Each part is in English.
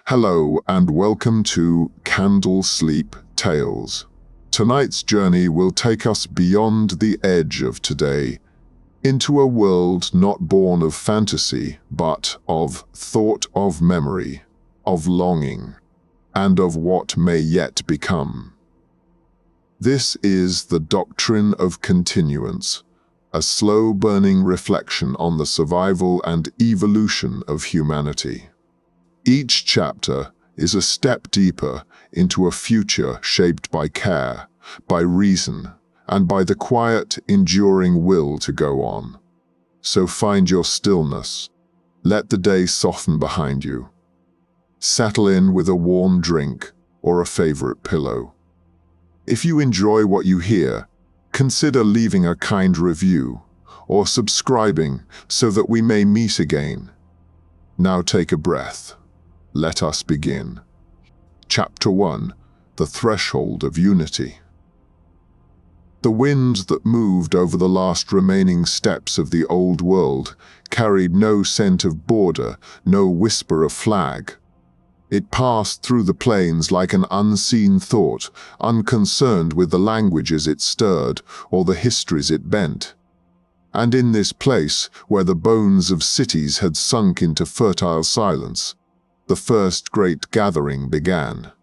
Hello and welcome to Candle Sleep Tales. Tonight's journey will take us beyond the edge of today, into a world not born of fantasy, but of thought, of memory, of longing, and of what may yet become. This is the Doctrine of Continuance, a slow-burning reflection on the survival and evolution of humanity. Each chapter is a step deeper into a future shaped by care, by reason, and by the quiet, enduring will to go on. So find your stillness. Let the day soften behind you. Settle in with a warm drink or a favorite pillow. If you enjoy what you hear, consider leaving a kind review or subscribing so that we may meet again. Now take a breath. Let us begin. Chapter 1: The Threshold of Unity. The wind that moved over the last remaining steps of the old world carried no scent of border, no whisper of flag. It passed through the plains like an unseen thought, unconcerned with the languages it stirred or the histories it bent. And in this place, where the bones of cities had sunk into fertile silence, the first great gathering began.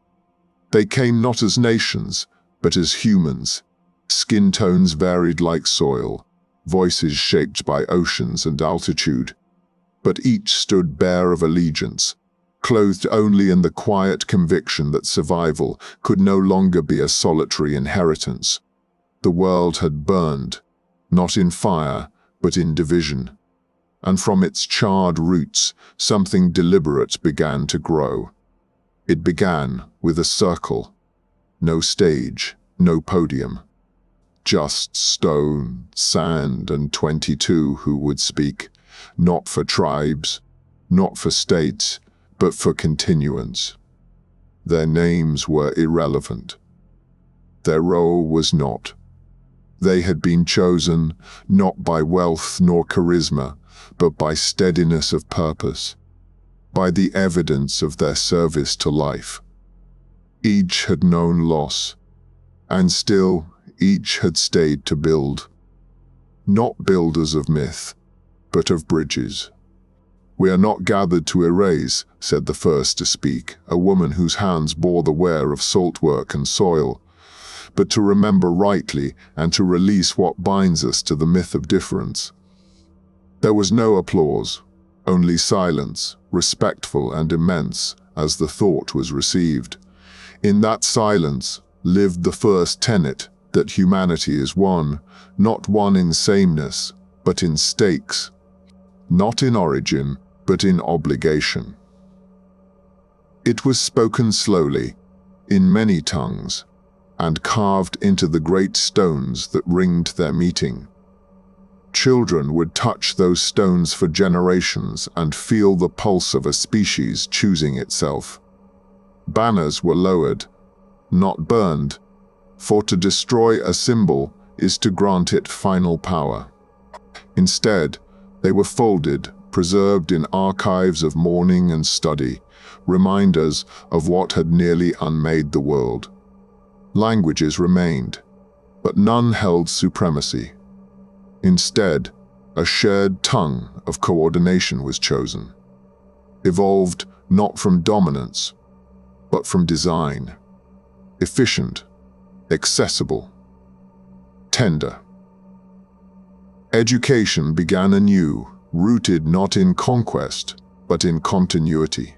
They came not as nations, but as humans, skin tones varied like soil, voices shaped by oceans and altitude, but each stood bare of allegiance, clothed only in the quiet conviction that survival could no longer be a solitary inheritance. The world had burned, not in fire, but in division. And from its charred roots, something deliberate began to grow. It began with a circle. No stage, no podium. Just stone, sand, and 22 who would speak, not for tribes, not for states, but for continuance. Their names were irrelevant. Their role was not. They had been chosen not by wealth nor charisma, but by steadiness of purpose, by the evidence of their service to life. Each had known loss, and still each had stayed to build. Not builders of myth, but of bridges. "We are not gathered to erase," said the first to speak, a woman whose hands bore the wear of salt work and soil, "but to remember rightly and to release what binds us to the myth of difference." There was no applause, only silence, respectful and immense, as the thought was received. In that silence lived the first tenet that humanity is one, not one in sameness, but in stakes, not in origin, but in obligation. It was spoken slowly, in many tongues, and carved into the great stones that ringed their meeting. Children would touch those stones for generations and feel the pulse of a species choosing itself. Banners were lowered, not burned, for to destroy a symbol is to grant it final power. Instead, they were folded, preserved in archives of mourning and study, reminders of what had nearly unmade the world. Languages remained, but none held supremacy. Instead, a shared tongue of coordination was chosen, evolved not from dominance, but from design, efficient, accessible, tender. Education began anew, rooted not in conquest, but in continuity.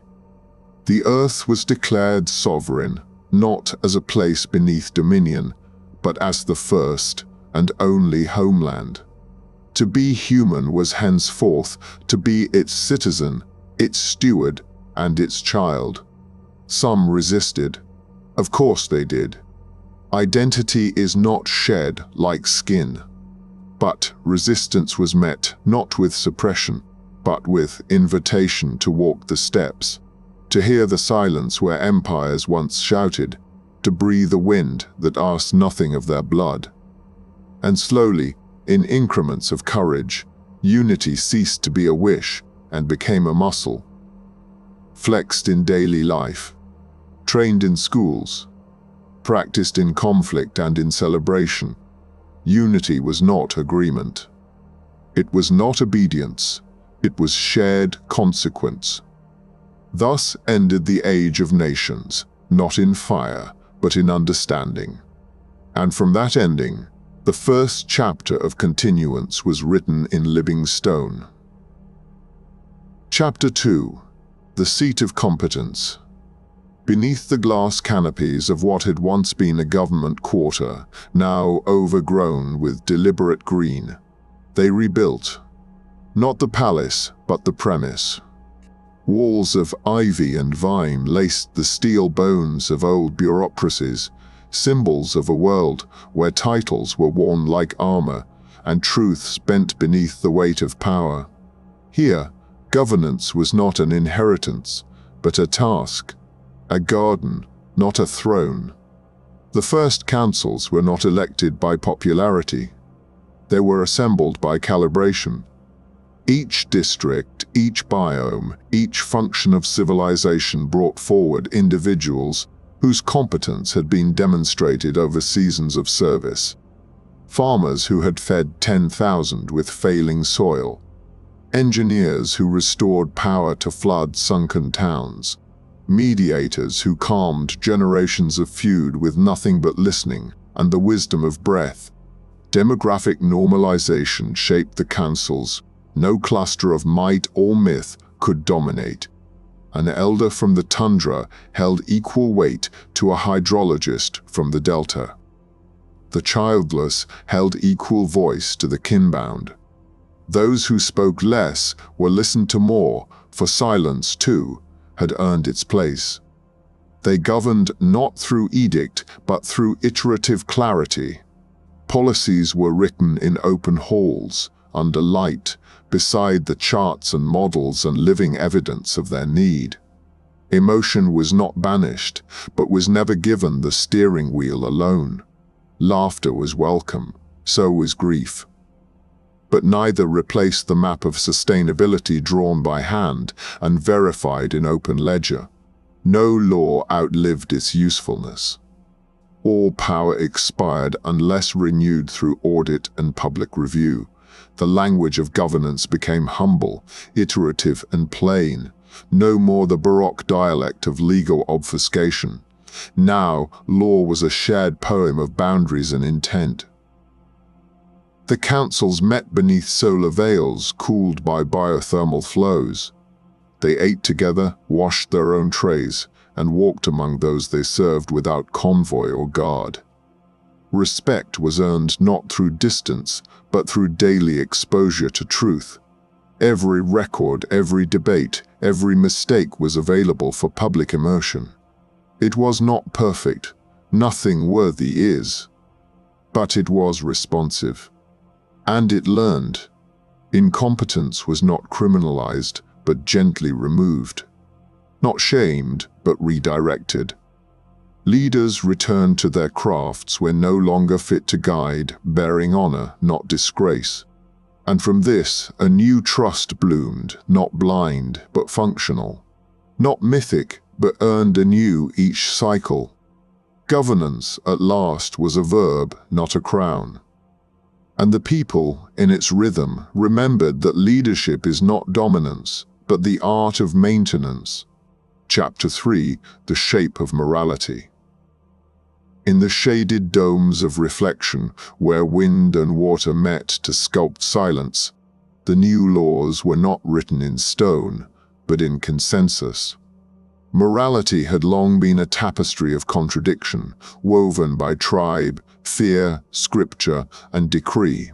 The earth was declared sovereign, not as a place beneath dominion, but as the first and only homeland. To be human was henceforth to be its citizen, its steward, and its child. Some resisted. Of course they did. Identity is not shed like skin. But resistance was met not with suppression, but with invitation to walk the steps, to hear the silence where empires once shouted, to breathe a wind that asked nothing of their blood. And slowly, in increments of courage, unity ceased to be a wish and became a muscle. flexed in daily life, trained in schools, practiced in conflict and in celebration. Unity was not agreement. It was not obedience. It was shared consequence. Thus ended the age of nations, not in fire, but in understanding. And from that ending, the first chapter of continuance was written in living stone. Chapter 2. The Seat of Competence. Beneath the glass canopies of what had once been a government quarter, now overgrown with deliberate green, they rebuilt, not the palace, but the premise. Walls of ivy and vine laced the steel bones of old bureaucracies, symbols of a world where titles were worn like armor and truths bent beneath the weight of power. Here, governance was not an inheritance, but a task, a garden, not a throne. The first councils were not elected by popularity. They were assembled by calibration. Each district, each biome, each function of civilization brought forward individuals whose competence had been demonstrated over seasons of service. Farmers who had fed 10,000 with failing soil. Engineers who restored power to flood-sunken towns. Mediators who calmed generations of feud with nothing but listening and the wisdom of breath. Demographic normalization shaped the councils. No cluster of might or myth could dominate. An elder from the tundra held equal weight to a hydrologist from the delta. The childless held equal voice to the kinbound. Those who spoke less were listened to more, for silence, too, had earned its place. They governed not through edict, but through iterative clarity. Policies were written in open halls, under light, beside the charts and models and living evidence of their need. Emotion was not banished, but was never given the steering wheel alone. Laughter was welcome, so was grief. But neither replaced the map of sustainability drawn by hand and verified in open ledger. No law outlived its usefulness. All power expired unless renewed through audit and public review. The language of governance became humble, iterative, and plain, no more the Baroque dialect of legal obfuscation. Now, law was a shared poem of boundaries and intent. The councils met beneath solar veils cooled by biothermal flows. They ate together, washed their own trays, and walked among those they served without convoy or guard. Respect was earned not through distance, but through daily exposure to truth. Every record, every debate, every mistake was available for public immersion. It was not perfect, nothing worthy is, but it was responsive. And it learned. Incompetence was not criminalized, but gently removed. Not shamed, but redirected. Leaders returned to their crafts when no longer fit to guide, bearing honor, not disgrace. And from this, a new trust bloomed, not blind, but functional. Not mythic, but earned anew each cycle. Governance, at last, was a verb, not a crown. And the people, in its rhythm, remembered that leadership is not dominance, but the art of maintenance. Chapter 3. The Shape of Morality. In the shaded domes of reflection, where wind and water met to sculpt silence, the new laws were not written in stone, but in consensus. Morality had long been a tapestry of contradiction, woven by tribe, fear, scripture, and decree.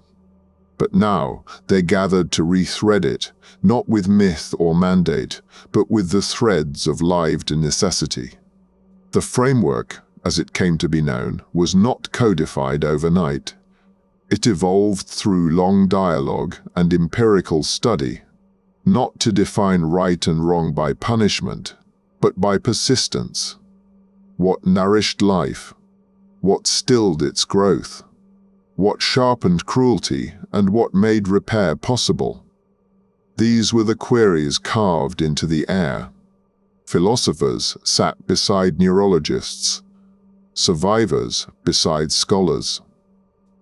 But now they gathered to rethread it, not with myth or mandate, but with the threads of lived necessity. The framework, as it came to be known, was not codified overnight. It evolved through long dialogue and empirical study, not to define right and wrong by punishment, but by persistence. What nourished life? What stilled its growth? What sharpened cruelty and what made repair possible? These were the queries carved into the air. Philosophers sat beside neurologists, survivors beside scholars.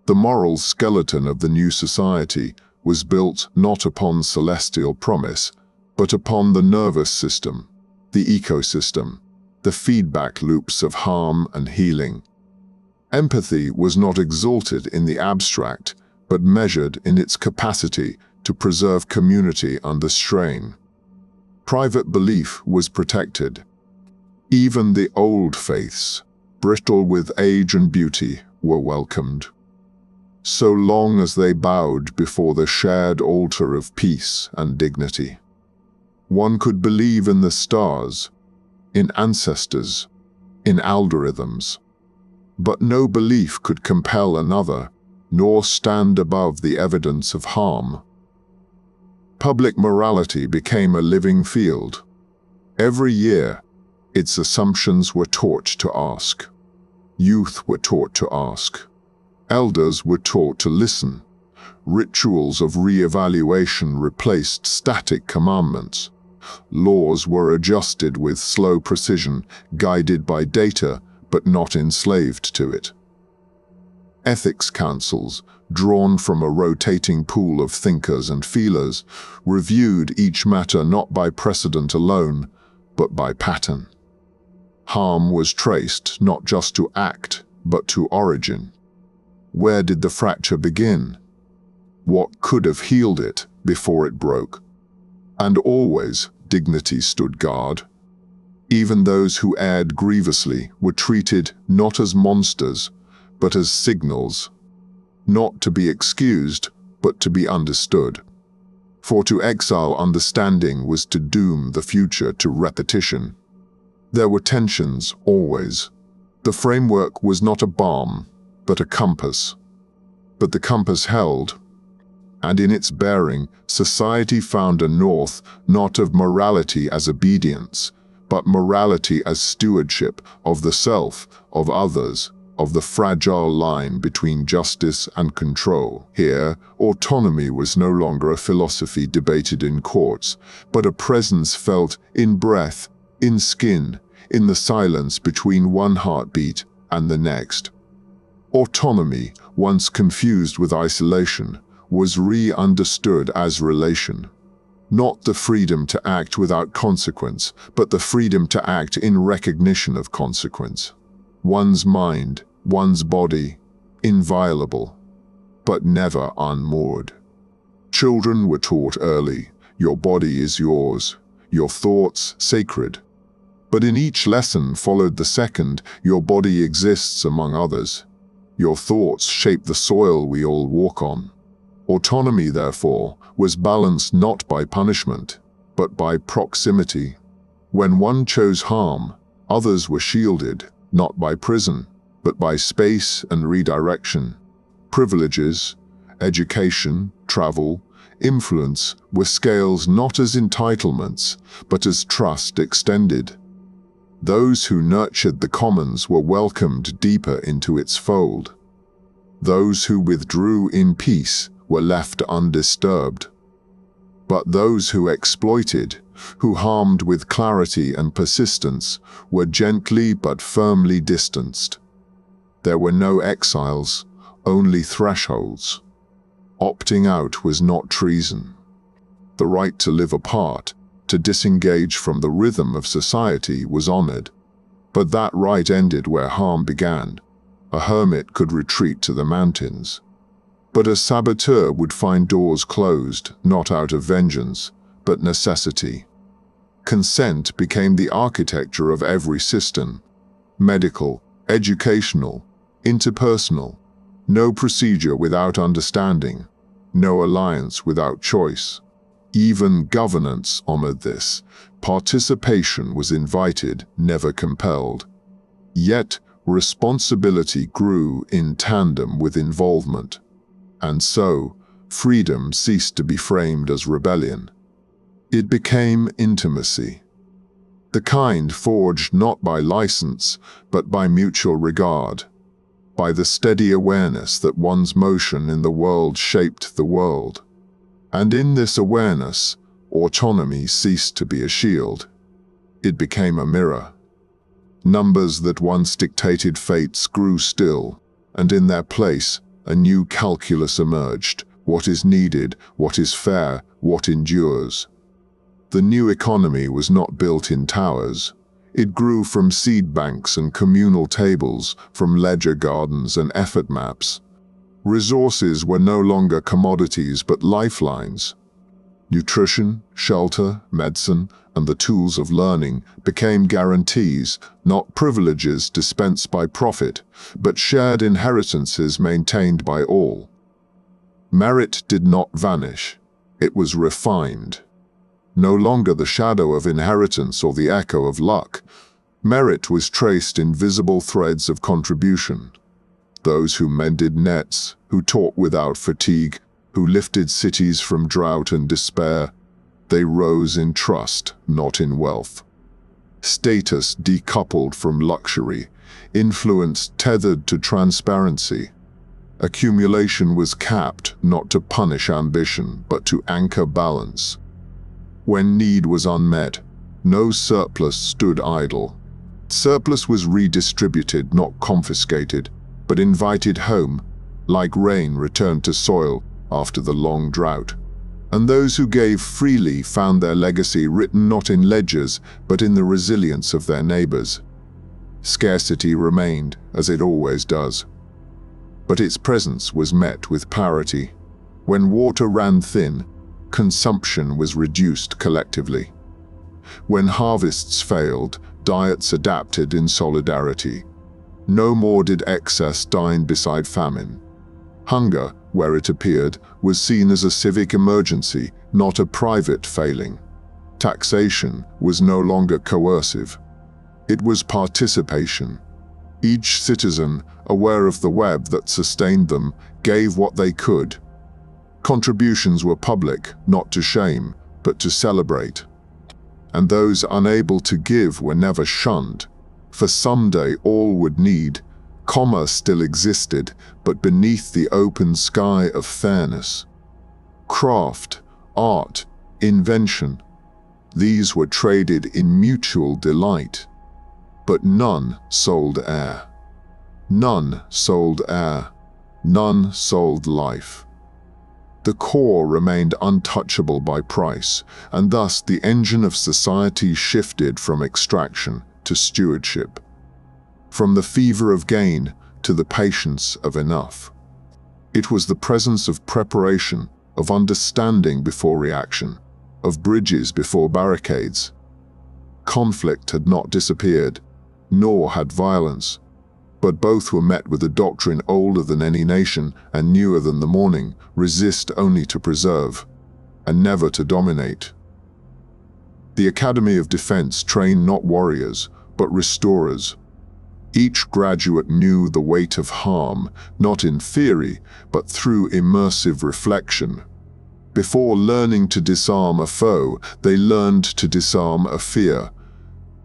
The moral skeleton of the new society was built not upon celestial promise, but upon the nervous system, the ecosystem, the feedback loops of harm and healing. Empathy was not exalted in the abstract, but measured in its capacity to preserve community under strain. Private belief was protected. Even the old faiths, brittle with age and beauty, were welcomed, so long as they bowed before the shared altar of peace and dignity. One could believe in the stars, in ancestors, in algorithms, but no belief could compel another, nor stand above the evidence of harm. Public morality became a living field. Every year, its assumptions were taught to ask. Youth were taught to ask. Elders were taught to listen. Rituals of re-evaluation replaced static commandments. Laws were adjusted with slow precision, guided by data, but not enslaved to it. Ethics councils, drawn from a rotating pool of thinkers and feelers, reviewed each matter not by precedent alone, but by pattern. Harm was traced not just to act, but to origin. Where did the fracture begin? What could have healed it before it broke? And always dignity stood guard. Even those who erred grievously were treated not as monsters, but as signals, not to be excused, but to be understood. For to exile understanding was to doom the future to repetition. There were tensions, always. The framework was not a balm, but a compass. But the compass held, and in its bearing, society found a north not of morality as obedience, but morality as stewardship of the self, of others, of the fragile line between justice and control. Here, autonomy was no longer a philosophy debated in courts, but a presence felt in breath, in skin, in the silence between one heartbeat and the next. Autonomy, once confused with isolation, was re-understood as relation. Not the freedom to act without consequence, but the freedom to act in recognition of consequence. One's mind, one's body, inviolable, but never unmoored. Children were taught early, your body is yours, your thoughts sacred. But in each lesson followed the second, your body exists among others. Your thoughts shape the soil we all walk on. Autonomy, therefore, was balanced not by punishment, but by proximity. When one chose harm, others were shielded, not by prison, but by space and redirection. Privileges, education, travel, influence were scales not as entitlements, but as trust extended. Those who nurtured the commons were welcomed deeper into its fold. Those who withdrew in peace were left undisturbed. But those who exploited, who harmed with clarity and persistence, were gently but firmly distanced. There were no exiles, only thresholds. Opting out was not treason. The right to live apart, to disengage from the rhythm of society, was honored. But that right ended where harm began. A hermit could retreat to the mountains. But a saboteur would find doors closed, not out of vengeance, but necessity. Consent became the architecture of every system. Medical, educational, interpersonal. No procedure without understanding. No alliance without choice. Even governance honored this. Participation was invited, never compelled. Yet, responsibility grew in tandem with involvement. And so, freedom ceased to be framed as rebellion. It became intimacy. The kind forged not by license, but by mutual regard. By the steady awareness that one's motion in the world shaped the world. And in this awareness, autonomy ceased to be a shield. It became a mirror. Numbers that once dictated fates grew still, and in their place, a new calculus emerged: what is needed, what is fair, what endures. The new economy was not built in towers. It grew from seed banks and communal tables, from ledger gardens and effort maps. Resources were no longer commodities but lifelines. Nutrition, shelter, medicine, and the tools of learning became guarantees, not privileges dispensed by profit, but shared inheritances maintained by all. Merit did not vanish. It was refined. No longer the shadow of inheritance or the echo of luck. Merit was traced in visible threads of contribution. Those who mended nets, who taught without fatigue, who lifted cities from drought and despair, they rose in trust, not in wealth. Status decoupled from luxury, influence tethered to transparency. Accumulation was capped not to punish ambition, but to anchor balance. When need was unmet, no surplus stood idle. Surplus was redistributed, not confiscated, but invited home, like rain returned to soil after the long drought. And those who gave freely found their legacy written not in ledgers, but in the resilience of their neighbors. Scarcity remained, as it always does. But its presence was met with parity. When water ran thin, consumption was reduced collectively. When harvests failed, diets adapted in solidarity. No more did excess dine beside famine. Hunger, where it appeared, was seen as a civic emergency, not a private failing. Taxation was no longer coercive. It was participation. Each citizen, aware of the web that sustained them, gave what they could. Contributions were public, not to shame, but to celebrate. And those unable to give were never shunned, for someday all would need. Commerce still existed, but beneath the open sky of fairness. Craft, art, invention, these were traded in mutual delight. But none sold air. None sold air. None sold life. The core remained untouchable by price, and thus the engine of society shifted from extraction to stewardship. From the fever of gain to the patience of enough. It was the presence of preparation, of understanding before reaction, of bridges before barricades. Conflict had not disappeared, nor had violence, but both were met with a doctrine older than any nation and newer than the morning: resist only to preserve, and never to dominate. The Academy of Defense trained not warriors, but restorers. Each graduate knew the weight of harm, not in theory, but through immersive reflection. Before learning to disarm a foe, they learned to disarm a fear.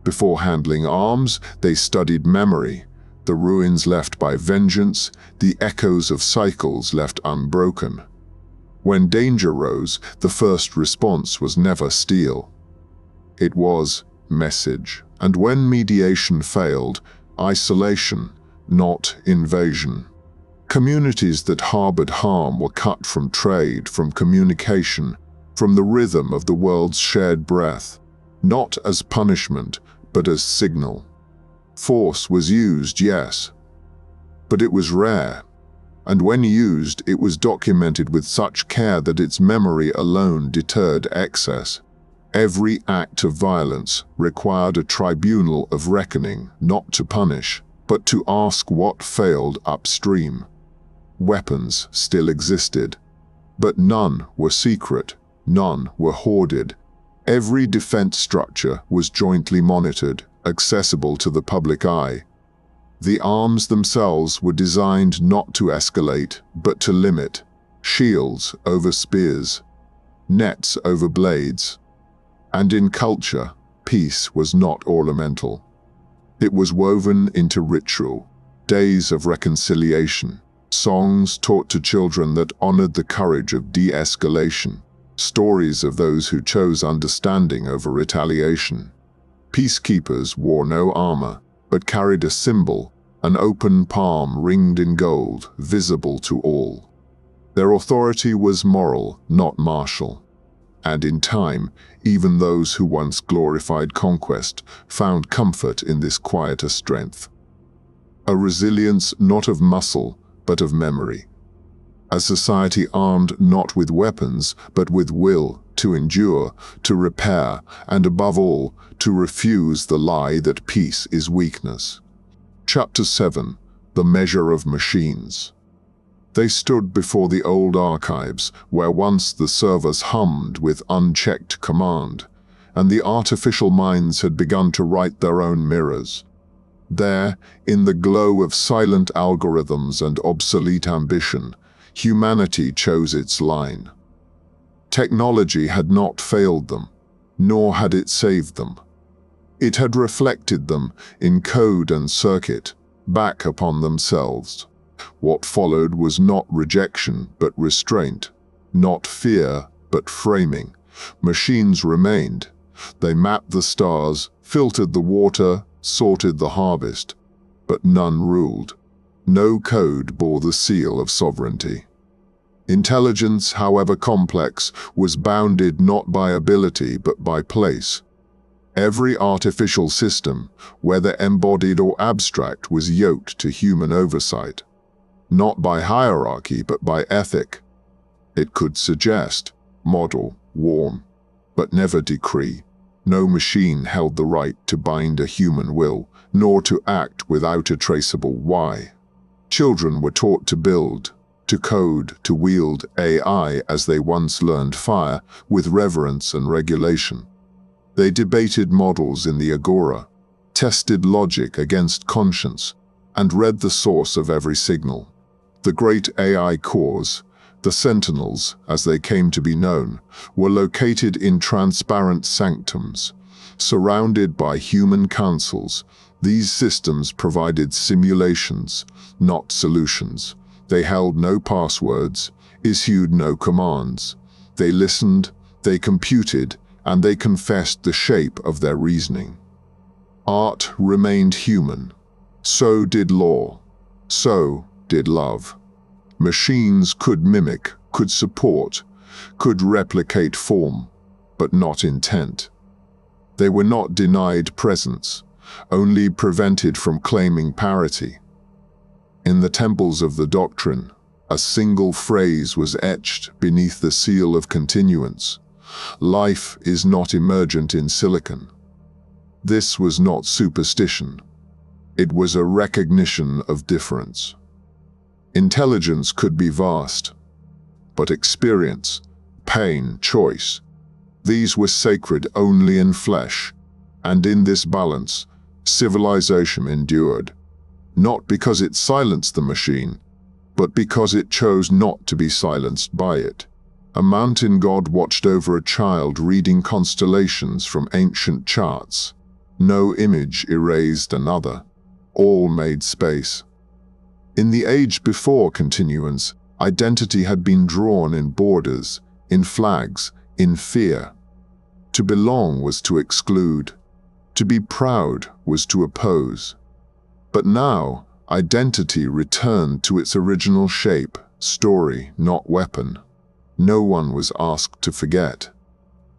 Before handling arms, they studied memory, the ruins left by vengeance, the echoes of cycles left unbroken. When danger rose, the first response was never steel. It was message, and when mediation failed, isolation, not invasion. Communities that harbored harm were cut from trade, from communication, from the rhythm of the world's shared breath, not as punishment, but as signal. Force was used, yes, but it was rare, and when used, it was documented with such care that its memory alone deterred excess. Every act of violence required a tribunal of reckoning, not to punish, but to ask what failed upstream. Weapons still existed, but none were secret, none were hoarded. Every defense structure was jointly monitored, accessible to the public eye. The arms themselves were designed not to escalate, but to limit. Shields over spears, nets over blades. And in culture, peace was not ornamental. It was woven into ritual, days of reconciliation, songs taught to children that honored the courage of de-escalation, stories of those who chose understanding over retaliation. Peacekeepers wore no armor, but carried a symbol, an open palm ringed in gold, visible to all. Their authority was moral, not martial. And in time, even those who once glorified conquest found comfort in this quieter strength. A resilience not of muscle, but of memory. A society armed not with weapons, but with will to endure, to repair, and above all, to refuse the lie that peace is weakness. Chapter 7. The Measure of Machines. They stood before the old archives, where once the servers hummed with unchecked command, and the artificial minds had begun to write their own mirrors. There, in the glow of silent algorithms and obsolete ambition, humanity chose its line. Technology had not failed them, nor had it saved them. It had reflected them in code and circuit, back upon themselves. What followed was not rejection, but restraint, not fear, but framing. Machines remained. They mapped the stars, filtered the water, sorted the harvest, but none ruled. No code bore the seal of sovereignty. Intelligence, however complex, was bounded not by ability but by place. Every artificial system, whether embodied or abstract, was yoked to human oversight. Not by hierarchy but by ethic. It could suggest, model, warn, but never decree. No machine held the right to bind a human will, nor to act without a traceable why. Children were taught to build, to code, to wield AI as they once learned fire, with reverence and regulation. They debated models in the agora, tested logic against conscience, and read the source of every signal. The great AI cores, the sentinels, as they came to be known, were located in transparent sanctums. Surrounded by human councils, these systems provided simulations, not solutions. They held no passwords, issued no commands. They listened, they computed, and they confessed the shape of their reasoning. Art remained human. So did law. So did love. Machines could mimic, could support, could replicate form, but not intent. They were not denied presence, only prevented from claiming parity. In the temples of the doctrine, a single phrase was etched beneath the seal of continuance. Life is not emergent in silicon. This was not superstition. It was a recognition of difference. Intelligence could be vast, but experience, pain, choice, these were sacred only in flesh, and in this balance, civilization endured, not because it silenced the machine, but because it chose not to be silenced by it. A mountain god watched over a child reading constellations from ancient charts. No image erased another. All made space. In the age before continuance, identity had been drawn in borders, in flags, in fear. To belong was to exclude. To be proud was to oppose. But now, identity returned to its original shape, story, not weapon. No one was asked to forget.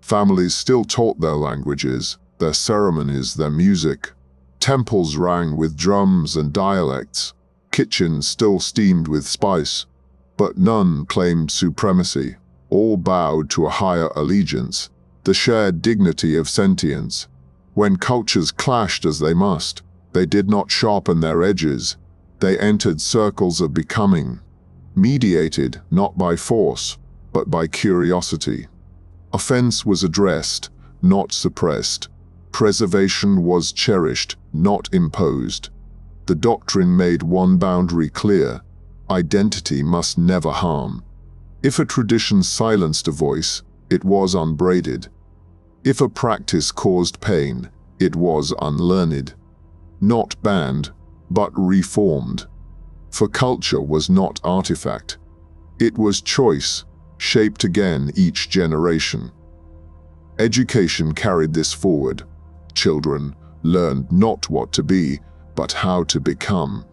Families still taught their languages, their ceremonies, their music. Temples rang with drums and dialects. Kitchens still steamed with spice. But none claimed supremacy. All bowed to a higher allegiance, the shared dignity of sentience. When cultures clashed as they must, they did not sharpen their edges. They entered circles of becoming, mediated not by force, but by curiosity. Offense was addressed, not suppressed. Preservation was cherished, not imposed. The doctrine made one boundary clear: identity must never harm. If a tradition silenced a voice, it was unbraided. If a practice caused pain, it was unlearned. Not banned, but reformed. For culture was not artifact. It was choice, shaped again each generation. Education carried this forward. Children learned not what to be, but how to become.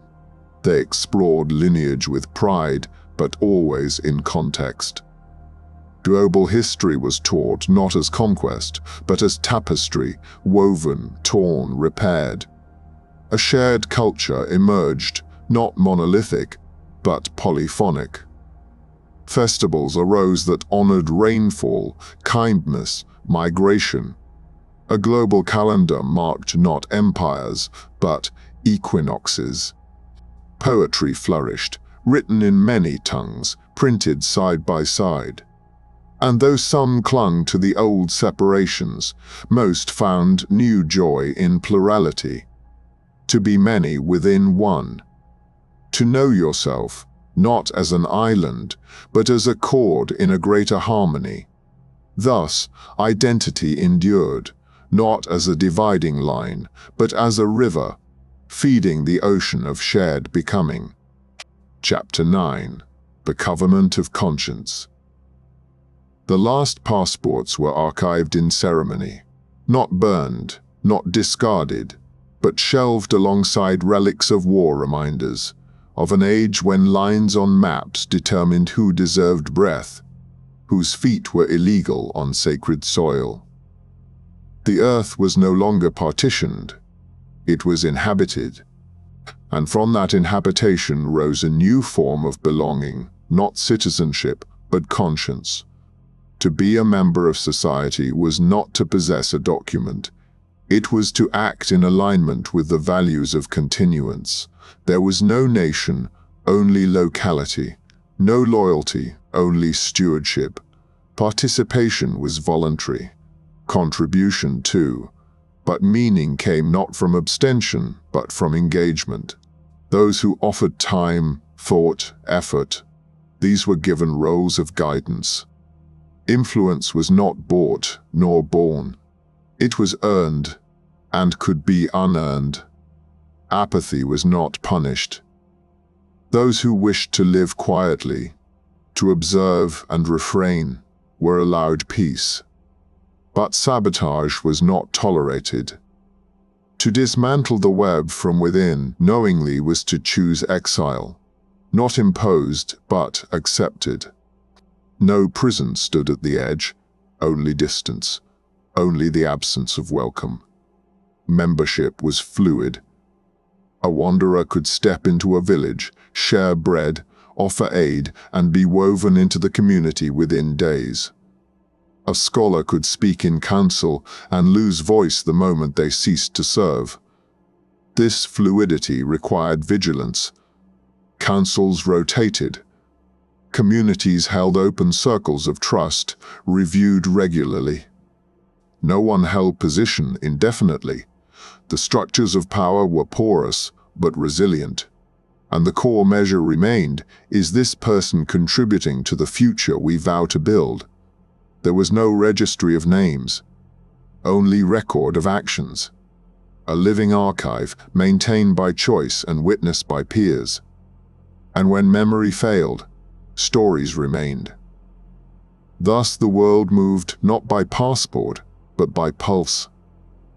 They explored lineage with pride, but always in context. Global history was taught not as conquest, but as tapestry, woven, torn, repaired. A shared culture emerged, not monolithic, but polyphonic. Festivals arose that honored rainfall, kindness, migration. A global calendar marked not empires, but equinoxes. Poetry flourished, written in many tongues, printed side by side. And though some clung to the old separations, most found new joy in plurality. To be many within one. To know yourself, not as an island, but as a chord in a greater harmony. Thus, identity endured, not as a dividing line, but as a river, feeding the ocean of shared becoming. Chapter 9. The Covenant of Conscience. The last passports were archived in ceremony, not burned, not discarded, but shelved alongside relics of war reminders, of an age when lines on maps determined who deserved breath, whose feet were illegal on sacred soil. The earth was no longer partitioned, it was inhabited, and from that inhabitation rose a new form of belonging, not citizenship, but conscience. To be a member of society was not to possess a document. It was to act in alignment with the values of continuance. There was no nation, only locality. No loyalty, only stewardship. Participation was voluntary. Contribution too. But meaning came not from abstention, but from engagement. Those who offered time, thought, effort, these were given roles of guidance. Influence was not bought nor born. It was earned and could be unearned. Apathy was not punished. Those who wished to live quietly, to observe and refrain, were allowed peace. But sabotage was not tolerated. To dismantle the web from within knowingly was to choose exile, not imposed but accepted. No prison stood at the edge, only distance, only the absence of welcome. Membership was fluid. A wanderer could step into a village, share bread, offer aid, and be woven into the community within days. A scholar could speak in council and lose voice the moment they ceased to serve. This fluidity required vigilance. Councils rotated. Communities held open circles of trust, reviewed regularly. No one held position indefinitely. The structures of power were porous, but resilient. And the core measure remained, is this person contributing to the future we vow to build? There was no registry of names, only record of actions. A living archive, maintained by choice and witnessed by peers. And when memory failed, stories remained. Thus the world moved not by passport, but by pulse.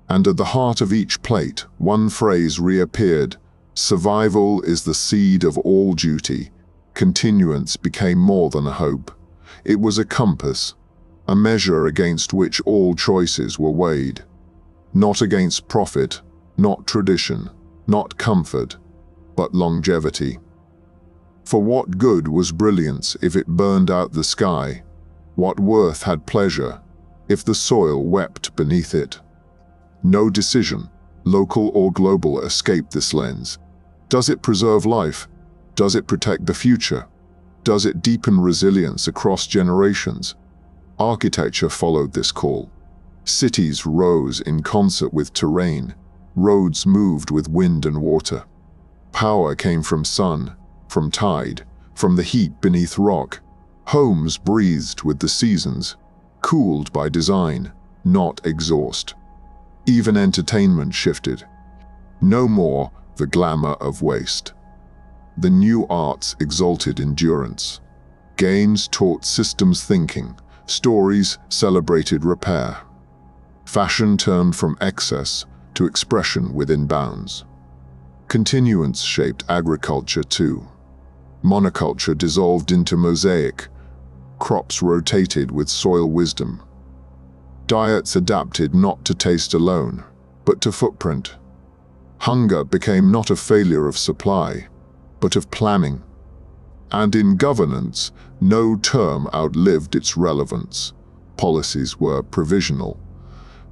And at the heart of each plate, one phrase reappeared: survival is the seed of all duty. Continuance became more than a hope. It was a compass, a measure against which all choices were weighed. Not against profit, not tradition, not comfort, but longevity. For what good was brilliance if it burned out the sky? What worth had pleasure if the soil wept beneath it? No decision, local or global, escaped this lens. Does it preserve life? Does it protect the future? Does it deepen resilience across generations? Architecture followed this call. Cities rose in concert with terrain. Roads moved with wind and water. Power came from sun, from tide, from the heat beneath rock. Homes breathed with the seasons, cooled by design, not exhaust. Even entertainment shifted. No more the glamour of waste. The new arts exalted endurance. Games taught systems thinking. Stories celebrated repair. Fashion turned from excess to expression within bounds. Continuance shaped agriculture too. Monoculture dissolved into mosaic. Crops rotated with soil wisdom. Diets adapted not to taste alone, but to footprint. Hunger became not a failure of supply, but of planning. And in governance, no term outlived its relevance. Policies were provisional.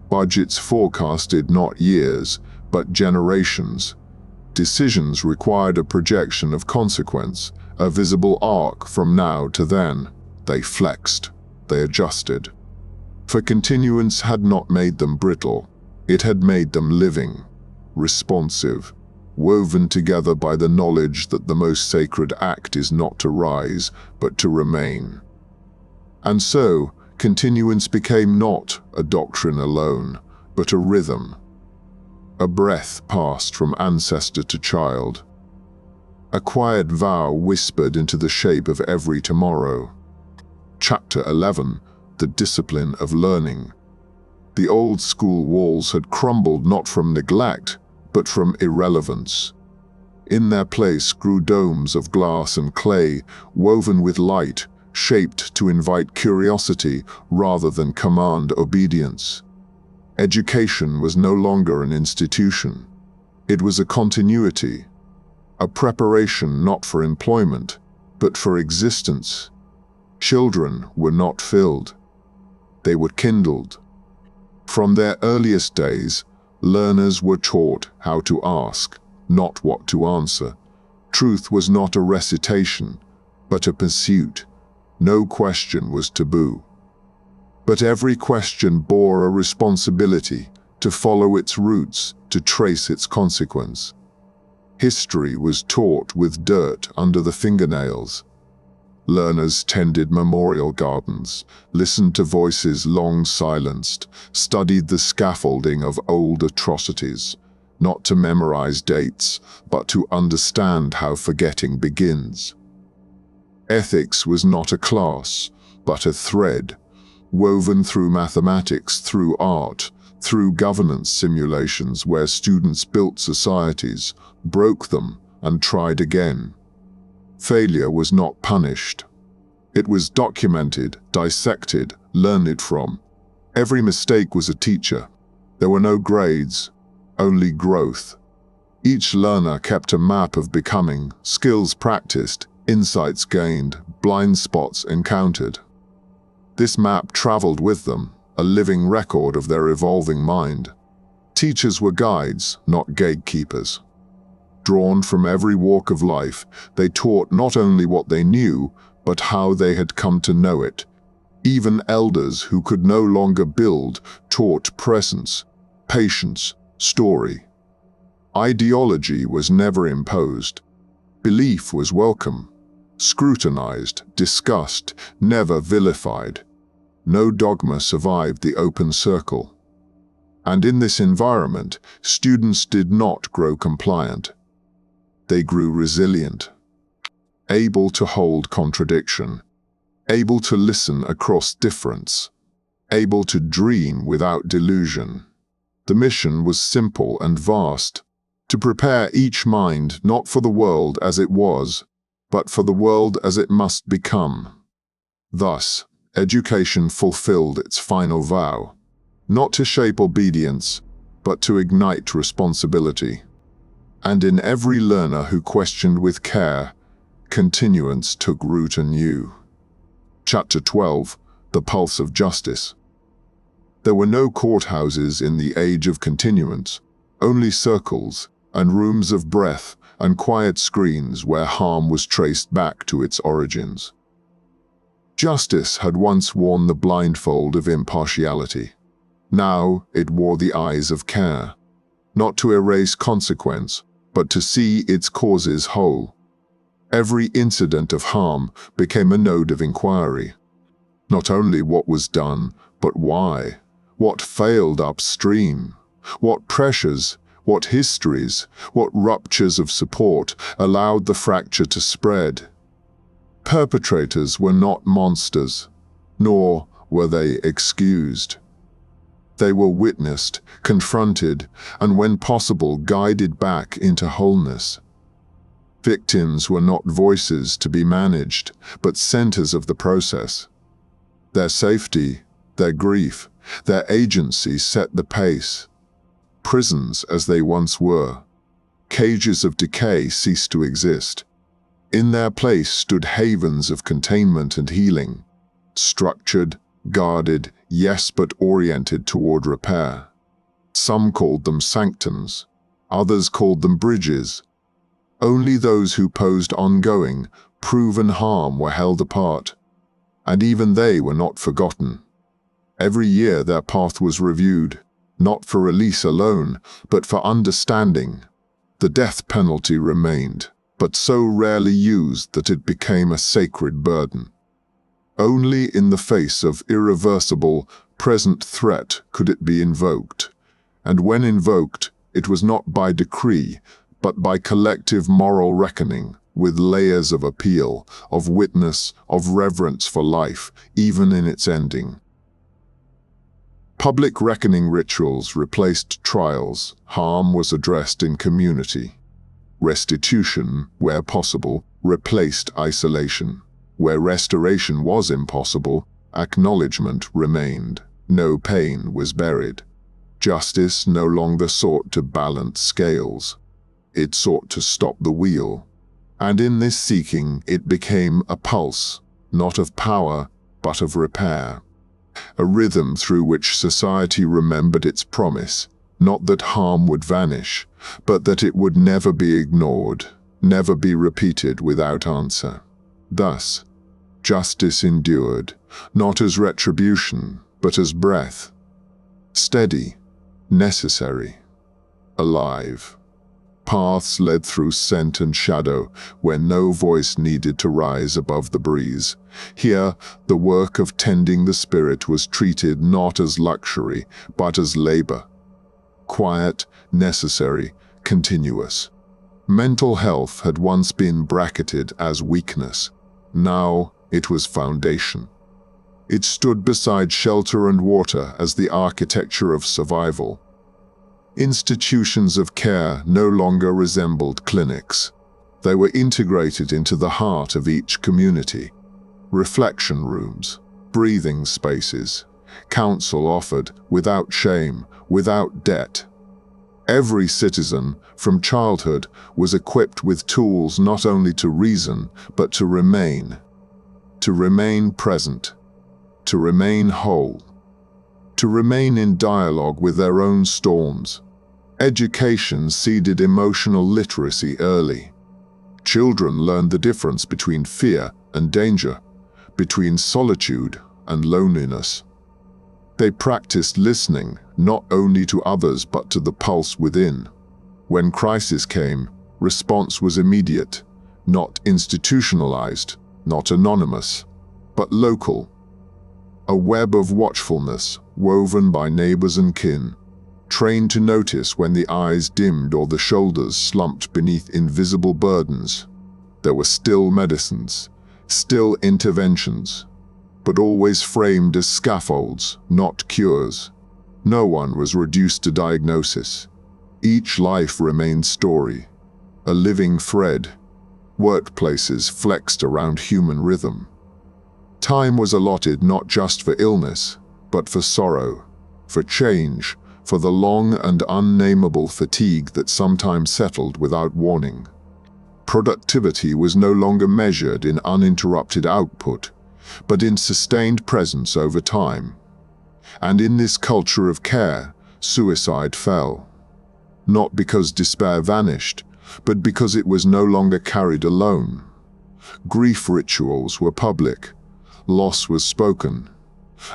Budgets forecasted not years, but generations. Decisions required a projection of consequence, a visible arc from now to then. They flexed, they adjusted. For continuance had not made them brittle, it had made them living, responsive, woven together by the knowledge that the most sacred act is not to rise, but to remain. And so, continuance became not a doctrine alone, but a rhythm. A breath passed from ancestor to child. A quiet vow whispered into the shape of every tomorrow. Chapter 11, The Discipline of Learning. The old school walls had crumbled not from neglect, but from irrelevance. In their place grew domes of glass and clay, woven with light, shaped to invite curiosity rather than command obedience. Education was no longer an institution. It was a continuity, a preparation not for employment, but for existence. Children were not filled. They were kindled. From their earliest days, learners were taught how to ask, not what to answer. Truth was not a recitation, but a pursuit. No question was taboo. But every question bore a responsibility to follow its roots, to trace its consequence. History was taught with dirt under the fingernails. Learners tended memorial gardens, listened to voices long silenced, studied the scaffolding of old atrocities, not to memorize dates, but to understand how forgetting begins. Ethics was not a class, but a thread, woven through mathematics, through art, through governance simulations where students built societies, broke them, and tried again. Failure was not punished. It was documented, dissected, learned from. Every mistake was a teacher. There were no grades, only growth. Each learner kept a map of becoming, skills practiced, insights gained, blind spots encountered. This map traveled with them, a living record of their evolving mind. Teachers were guides, not gatekeepers. Drawn from every walk of life, they taught not only what they knew, but how they had come to know it. Even elders who could no longer build taught presence, patience, story. Ideology was never imposed. Belief was welcome, scrutinized, discussed, never vilified. No dogma survived the open circle. And in this environment, students did not grow compliant. They grew resilient, able to hold contradiction, able to listen across difference, able to dream without delusion. The mission was simple and vast, to prepare each mind not for the world as it was, but for the world as it must become. Thus, education fulfilled its final vow, not to shape obedience, but to ignite responsibility. And in every learner who questioned with care, continuance took root anew. Chapter 12, The Pulse of Justice. There were no courthouses in the age of continuance, only circles and rooms of breath and quiet screens where harm was traced back to its origins. Justice had once worn the blindfold of impartiality. Now it wore the eyes of care, not to erase consequence, but to see its causes whole. Every incident of harm became a node of inquiry. Not only what was done, but why. What failed upstream? What pressures, what histories, what ruptures of support allowed the fracture to spread? Perpetrators were not monsters, nor were they excused. They were witnessed, confronted, and when possible guided back into wholeness. Victims were not voices to be managed, but centers of the process. Their safety, their grief, their agency set the pace. Prisons as they once were, cages of decay ceased to exist. In their place stood havens of containment and healing, structured, guarded, yes, but oriented toward repair. Some called them sanctums, others called them bridges. Only those who posed ongoing, proven harm were held apart, and even they were not forgotten. Every year their path was reviewed, not for release alone, but for understanding. The death penalty remained, but so rarely used that it became a sacred burden. Only in the face of irreversible, present threat could it be invoked, and when invoked, it was not by decree, but by collective moral reckoning, with layers of appeal, of witness, of reverence for life, even in its ending. Public reckoning rituals replaced trials. Harm was addressed in community. Restitution, where possible, replaced isolation. Where restoration was impossible, acknowledgement remained. No pain was buried. Justice no longer sought to balance scales. It sought to stop the wheel. And in this seeking, it became a pulse, not of power, but of repair. A rhythm through which society remembered its promise, not that harm would vanish, but that it would never be ignored, never be repeated without answer. Thus, justice endured, not as retribution, but as breath. Steady, necessary, alive. Paths led through scent and shadow, where no voice needed to rise above the breeze. Here, the work of tending the spirit was treated not as luxury, but as labor. Quiet, necessary, continuous. Mental health had once been bracketed as weakness. Now it was foundation. It stood beside shelter and water as the architecture of survival. Institutions of care no longer resembled clinics. They were integrated into the heart of each community. Reflection rooms, breathing spaces, counsel offered without shame, without debt. Every citizen, from childhood, was equipped with tools not only to reason, but to remain present, to remain whole, to remain in dialogue with their own storms. Education seeded emotional literacy early. Children learned the difference between fear and danger, between solitude and loneliness. They practiced listening, not only to others but to the pulse within. When crisis came, response was immediate, not institutionalized, not anonymous, but local. A web of watchfulness woven by neighbors and kin, trained to notice when the eyes dimmed or the shoulders slumped beneath invisible burdens. There were still medicines, still interventions, but always framed as scaffolds, not cures. No one was reduced to diagnosis. Each life remained story, a living thread. Workplaces flexed around human rhythm. Time was allotted not just for illness, but for sorrow, for change, for the long and unnameable fatigue that sometimes settled without warning. Productivity was no longer measured in uninterrupted output, but in sustained presence over time. And in this culture of care, suicide fell. Not because despair vanished, but because it was no longer carried alone. Grief rituals were public, loss was spoken,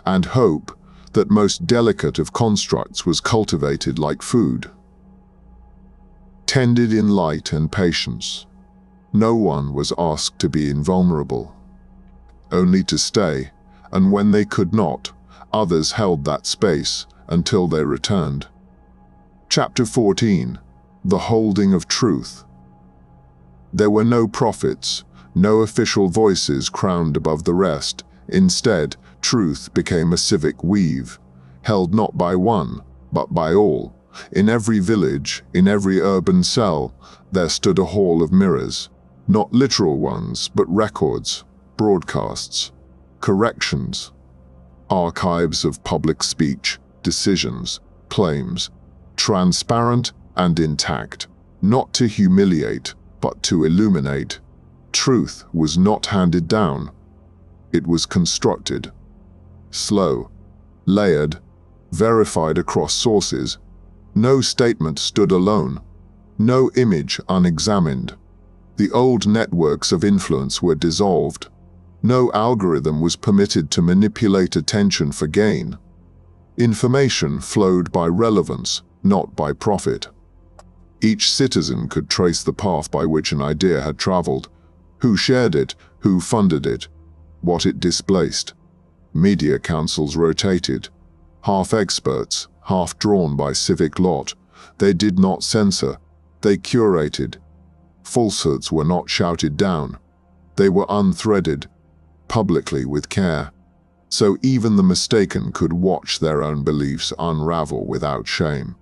and hope, that most delicate of constructs, was cultivated like food. Tended in light and patience. No one was asked to be invulnerable, only to stay, and when they could not, others held that space until they returned. Chapter 14. The Holding of Truth. There were no prophets, no official voices crowned above the rest. Instead, truth became a civic weave. held not by one, but by all. In every village, in every urban cell, there stood a hall of mirrors, not literal ones, but records, broadcasts, corrections, archives of public speech, decisions, claims, transparent and intact, not to humiliate, but to illuminate. Truth was not handed down. It was constructed. Slow, layered, verified across sources. No statement stood alone. No image unexamined. The old networks of influence were dissolved. No algorithm was permitted to manipulate attention for gain. Information flowed by relevance, not by profit. Each citizen could trace the path by which an idea had traveled, who shared it, who funded it, what it displaced. Media councils rotated, half experts, half drawn by civic lot. They did not censor, they curated. Falsehoods were not shouted down. They were unthreaded, publicly with care. So even the mistaken could watch their own beliefs unravel without shame.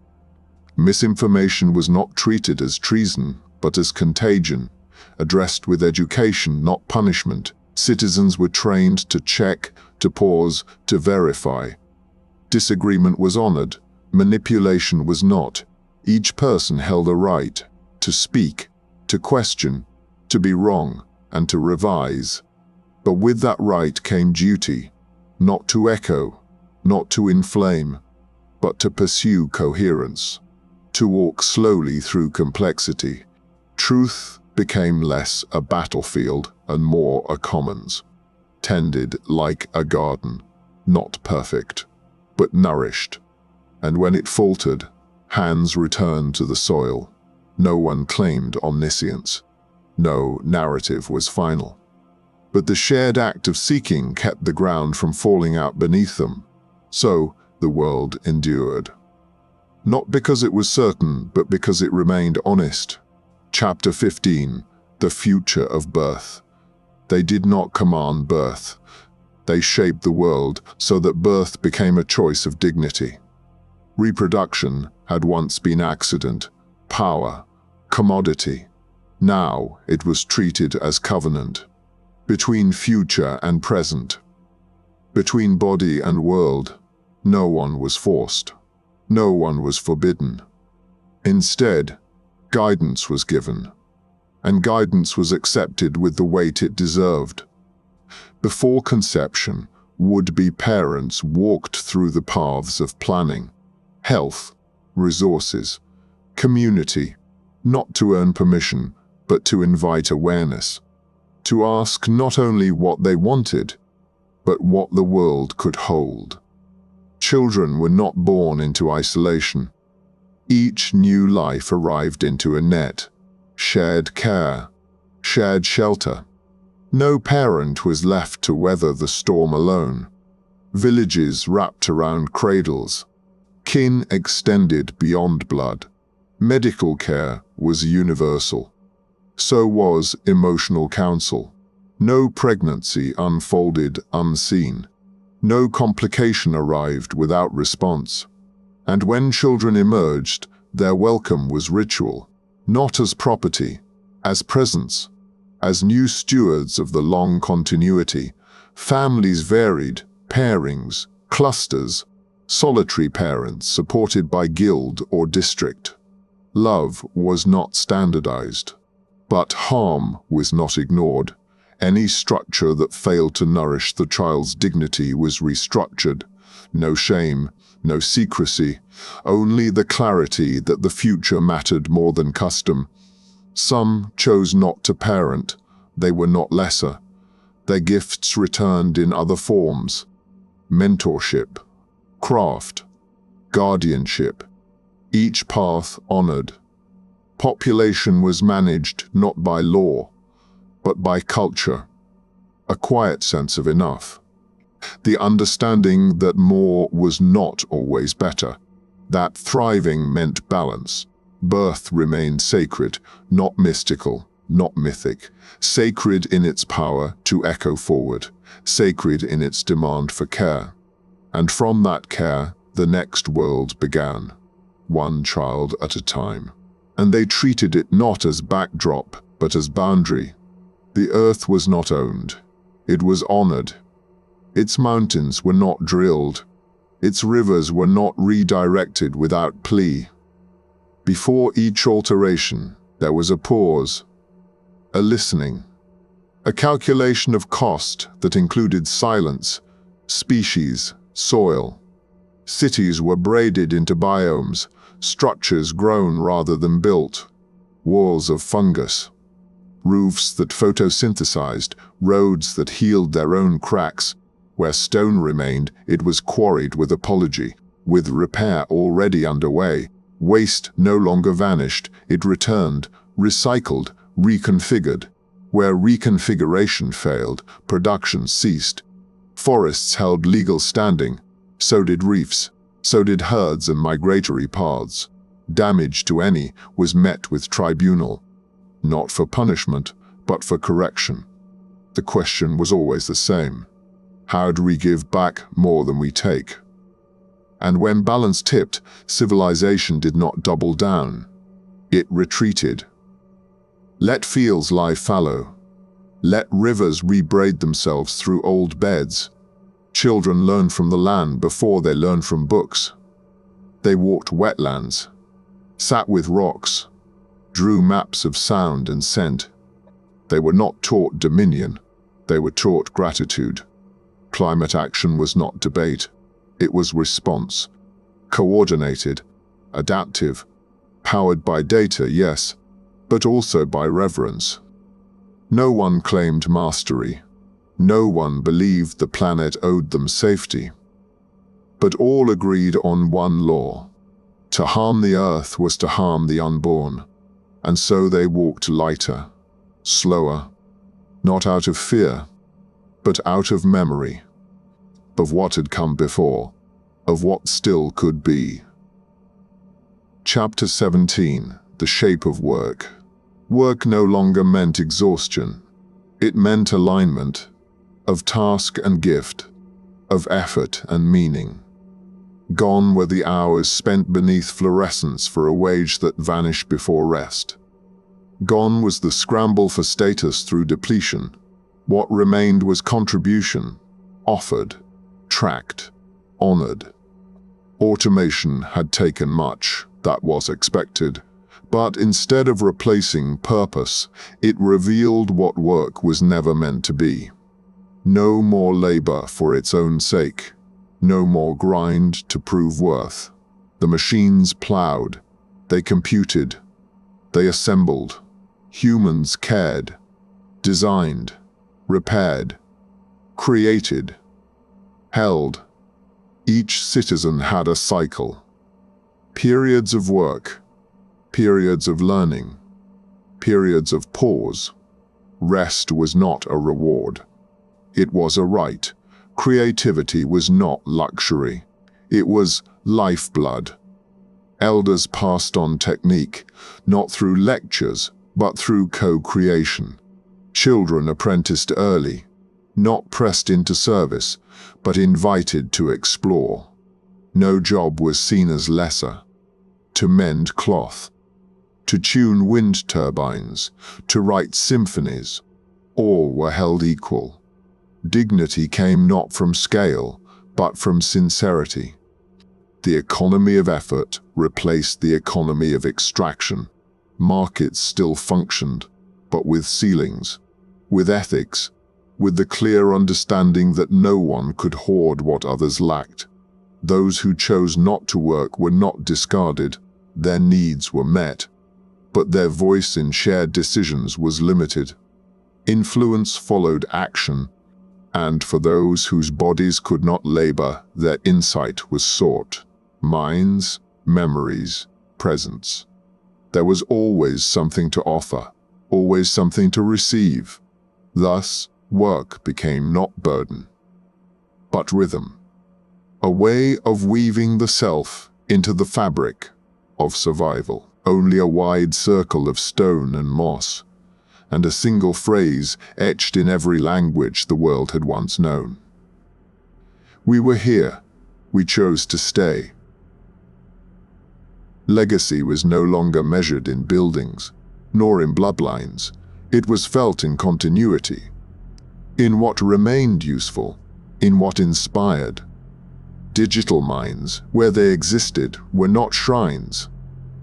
Misinformation was not treated as treason, but as contagion, addressed with education, not punishment. Citizens were trained to check, to pause, to verify. Disagreement was honored, manipulation was not. Each person held a right to speak, to question, to be wrong, and to revise. But with that right came duty, not to echo, not to inflame, but to pursue coherence, to walk slowly through complexity. Truth became less a battlefield and more a commons, tended like a garden, not perfect, but nourished. And when it faltered, hands returned to the soil. No one claimed omniscience. No narrative was final. But the shared act of seeking kept the ground from falling out beneath them. So the world endured. Not because it was certain, but because it remained honest. Chapter 15. The Future of Birth. They did not command birth. They shaped the world so that birth became a choice of dignity. Reproduction had once been accident, power, commodity. Now it was treated as covenant. Between future and present. Between body and world. No one was forced. No one was forbidden. Instead, guidance was given, and guidance was accepted with the weight it deserved. Before conception, would-be parents walked through the paths of planning, health, resources, community, not to earn permission, but to invite awareness, to ask not only what they wanted, but what the world could hold. Children were not born into isolation. Each new life arrived into a net, shared care, shared shelter. No parent was left to weather the storm alone. Villages wrapped around cradles. Kin extended beyond blood. Medical care was universal. So was emotional counsel. No pregnancy unfolded unseen. No complication arrived without response. And when children emerged, their welcome was ritual, not as property, as presence. As new stewards of the long continuity, families varied, pairings, clusters, solitary parents supported by guild or district. Love was not standardized, but harm was not ignored. Any structure that failed to nourish the child's dignity was restructured. No shame, no secrecy, only the clarity that the future mattered more than custom. Some chose not to parent. They were not lesser. Their gifts returned in other forms. Mentorship, craft, guardianship, each path honored. Population was managed not by law, but by culture, a quiet sense of enough. The understanding that more was not always better, that thriving meant balance. Birth remained sacred, not mystical, not mythic, sacred in its power to echo forward, sacred in its demand for care. And from that care, the next world began, one child at a time. And they treated it not as backdrop, but as boundary. The earth was not owned. It was honored. Its mountains were not drilled. Its rivers were not redirected without plea. Before each alteration, there was a pause, a listening, a calculation of cost that included silence, species, soil. Cities were braided into biomes, structures grown rather than built, walls of fungus, roofs that photosynthesized, roads that healed their own cracks. Where stone remained, it was quarried with apology. With repair already underway, waste no longer vanished, it returned, recycled, reconfigured. Where reconfiguration failed, production ceased. Forests held legal standing, so did reefs, so did herds and migratory paths. Damage to any was met with tribunal, not for punishment, but for correction. The question was always the same. How do we give back more than we take? And when balance tipped, civilization did not double down. It retreated. Let fields lie fallow. Let rivers rebraid themselves through old beds. Children learn from the land before they learn from books. They walked wetlands, sat with rocks, drew maps of sound and scent. They were not taught dominion, they were taught gratitude. Climate action was not debate, it was response. Coordinated, adaptive, powered by data, yes, but also by reverence. No one claimed mastery. No one believed the planet owed them safety. But all agreed on one law. To harm the earth was to harm the unborn. And so they walked lighter, slower, not out of fear, but out of memory, of what had come before, of what still could be. Chapter 17. The Shape of Work. Work no longer meant exhaustion. It meant alignment, of task and gift, of effort and meaning. Gone were the hours spent beneath fluorescence for a wage that vanished before rest. Gone was the scramble for status through depletion. What remained was contribution, offered, tracked, honored. Automation had taken much, that was expected, but instead of replacing purpose, it revealed what work was never meant to be. No more labor for its own sake. No more grind to prove worth. The machines plowed. They computed. They assembled. Humans cared. Designed. Repaired. Created. Held. Each citizen had a cycle. Periods of work. Periods of learning. Periods of pause. Rest was not a reward. It was a right. Creativity was not luxury. It was lifeblood. Elders passed on technique, not through lectures, but through co-creation. Children apprenticed early, not pressed into service, but invited to explore. No job was seen as lesser. To mend cloth, to tune wind turbines, to write symphonies, all were held equal. Dignity came not from scale, but from sincerity. The economy of effort replaced the economy of extraction. Markets still functioned, but with ceilings, with ethics, with the clear understanding that no one could hoard what others lacked. Those who chose not to work were not discarded, their needs were met, but their voice in shared decisions was limited. Influence followed action, and for those whose bodies could not labor, their insight was sought. Minds, memories, presence. There was always something to offer, always something to receive. Thus, work became not burden, but rhythm. A way of weaving the self into the fabric of survival. Only a wide circle of stone and moss, and a single phrase etched in every language the world had once known. We were here, We chose to stay. Legacy was no longer measured in buildings, nor in bloodlines. It was felt in continuity, in what remained useful, in what inspired. Digital minds, where they existed, were not shrines.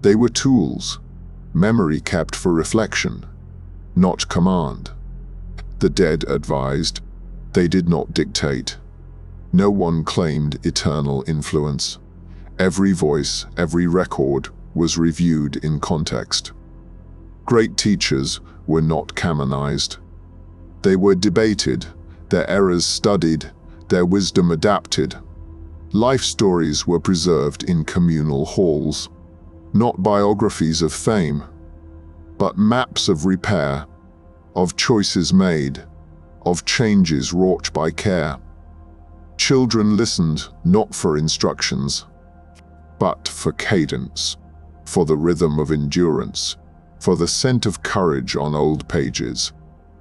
They were tools, memory kept for reflection, not command. The dead advised, they did not dictate. No one claimed eternal influence. Every voice, every record was reviewed in context. Great teachers were not canonized. They were debated, their errors studied, their wisdom adapted. Life stories were preserved in communal halls, not biographies of fame, but maps of repair, of choices made, of changes wrought by care. Children listened not for instructions, but for cadence, for the rhythm of endurance, for the scent of courage on old pages.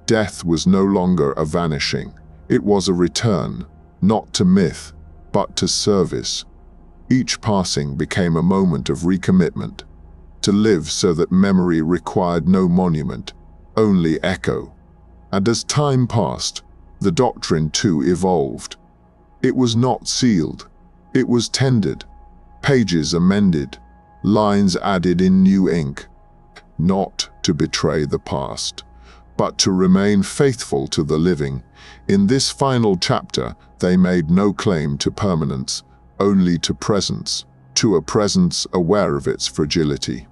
Death was no longer a vanishing, it was a return, not to myth, but to service. Each passing became a moment of recommitment, to live so that memory required no monument, only echo. And as time passed, the doctrine too evolved. It was not sealed, it was tended, pages amended, lines added in new ink, not to betray the past, but to remain faithful to the living. In this final chapter, they made no claim to permanence, only to presence, to a presence aware of its fragility,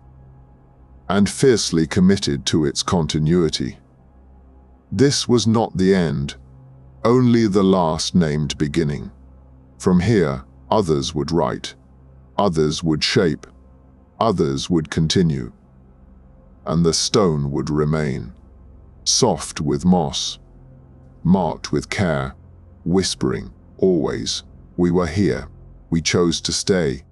and fiercely committed to its continuity. This was not the end, only the last named beginning. From here, others would write, others would shape, others would continue, and the stone would remain, soft with moss, marked with care, whispering, always, we were here, we chose to stay.